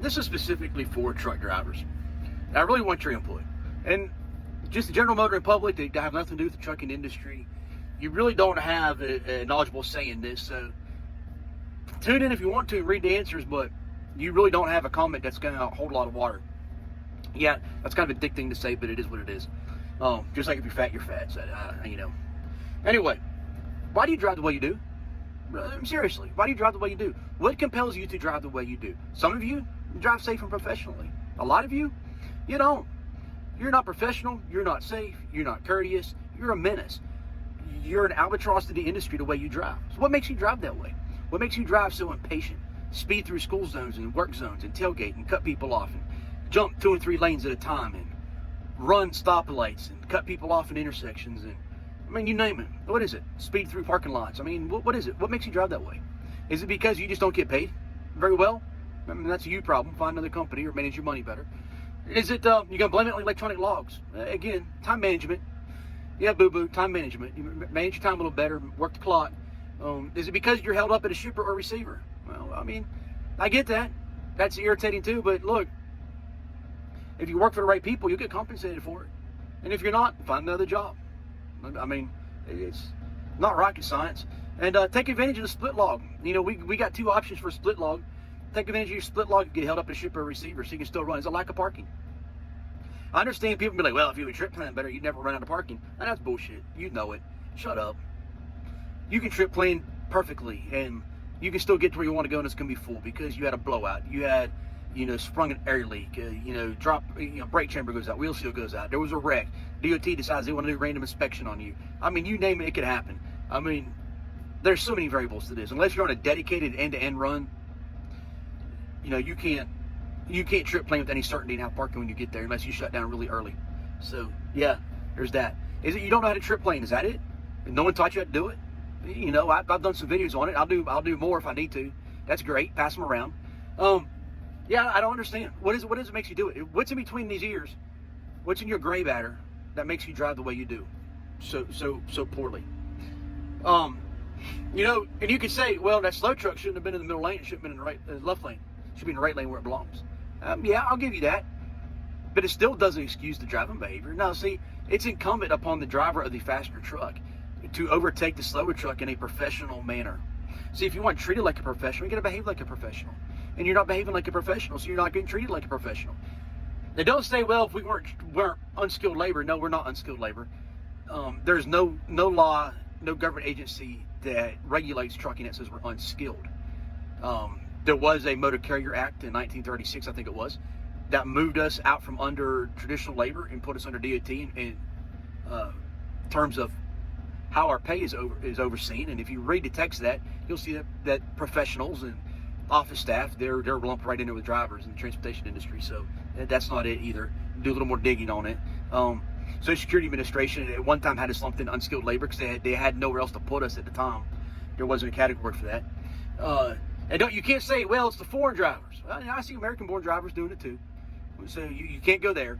this is specifically for truck drivers. I really want your input. And just the general motoring public, they have nothing to do with the trucking industry. You really don't have a knowledgeable say in this. So tune in if you want to, read the answers, but you really don't have a comment that's going to hold a lot of water. Yeah, that's kind of a dick thing to say, but it is what it is. Just like if you're fat, you're fat. So, you know. Anyway, why do you drive the way you do? Seriously, why do you drive the way you do? What compels you to drive the way you do? Some of you drive safe and professionally. A lot of you, you don't. You're not professional. You're not safe. You're not courteous. You're a menace. You're an albatross to the industry the way you drive. So what makes you drive that way? What makes you drive so impatient? Speed through school zones and work zones and tailgate and cut people off and jump 2 and 3 lanes at a time and run stoplights and cut people off in intersections and, I mean, you name it. What is it? Speed through parking lots. I mean, what is it? What makes you drive that way? Is it because you just don't get paid very well? I mean, that's a you problem. Find another company or manage your money better. Is it, you're going to blame it on electronic logs? Again, time management. Yeah, boo-boo, time management. You manage your time a little better, work the clock. Is it because you're held up at a shipper or receiver? Well, I mean, I get that. That's irritating too, but look, if you work for the right people, you'll get compensated for it. And if you're not, find another job. I mean, it's not rocket science. And take advantage of the split log. You know, we got 2 options for split log. Take advantage of your split log and get held up at a shipper or receiver so you can still run. It's a lack of parking. I understand people be like, well, if you would trip plan better, you'd never run out of parking. And that's bullshit. You know it. Shut up. You can trip plan perfectly and you can still get to where you want to go and it's going to be full because you had a blowout. You had, you know, sprung an air leak, brake chamber goes out, wheel seal goes out. There was a wreck. DOT decides they want to do a random inspection on you. I mean, you name it, it could happen. I mean, there's so many variables to this. Unless you're on a dedicated end-to-end run, you know, you can't trip plane with any certainty and have parking when you get there unless you shut down really early. So, yeah, there's that. Is it you don't know how to trip plane? Is that it? And no one taught you how to do it? You know, I've done some videos on it. I'll do more if I need to. That's great. Pass them around. Yeah, I don't understand. What is it that makes you do it? What's in between these ears? What's in your gray matter that makes you drive the way you do? So poorly. You know, and you could say, well, that slow truck shouldn't have been in the middle lane. It should have been in the left lane. It should be in the right lane where it belongs. Yeah, I'll give you that. But it still doesn't excuse the driving behavior. Now, see, it's incumbent upon the driver of the faster truck to overtake the slower truck in a professional manner. See, if you want treated like a professional, you got to behave like a professional. And you're not behaving like a professional, so you're not getting treated like a professional. They don't say, well, if we weren't unskilled labor. No, we're not unskilled labor. There's no law, no government agency that regulates trucking that says we're unskilled. There was a Motor Carrier Act in 1936, I think it was, that moved us out from under traditional labor and put us under DOT in terms of how our pay is overseen. And if you read the text of that, you'll see that professionals and office staff, they're lumped right in there with drivers in the transportation industry. So that's not it either. Do a little more digging on it. Social Security Administration at one time had us lumped in unskilled labor because they had nowhere else to put us at the time. There wasn't a category for that. And you can't say, well, it's the foreign drivers. Well, I see American-born drivers doing it too. So you can't go there.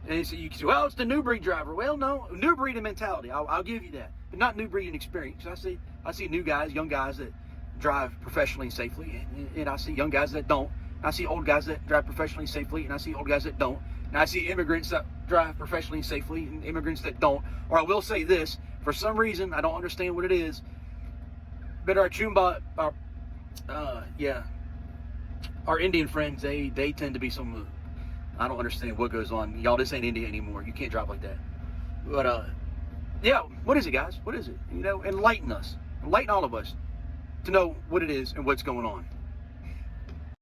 And so you can say, well, it's the new breed driver. Well, no, new breed in mentality. I'll give you that, but not new breed in experience. I see new guys, young guys that drive professionally and safely, and I see young guys that don't. I see old guys that drive professionally and safely, and I see old guys that don't. And I see immigrants that drive professionally and safely, and immigrants that don't. Or I will say this: for some reason, I don't understand what it is, but our Chumba, our Indian friends, they tend to be some. I don't understand what goes on. Y'all, this ain't India anymore. You can't drive like that. But yeah, what is it, guys? What is it? You know, enlighten us, enlighten all of us to know what it is and what's going on.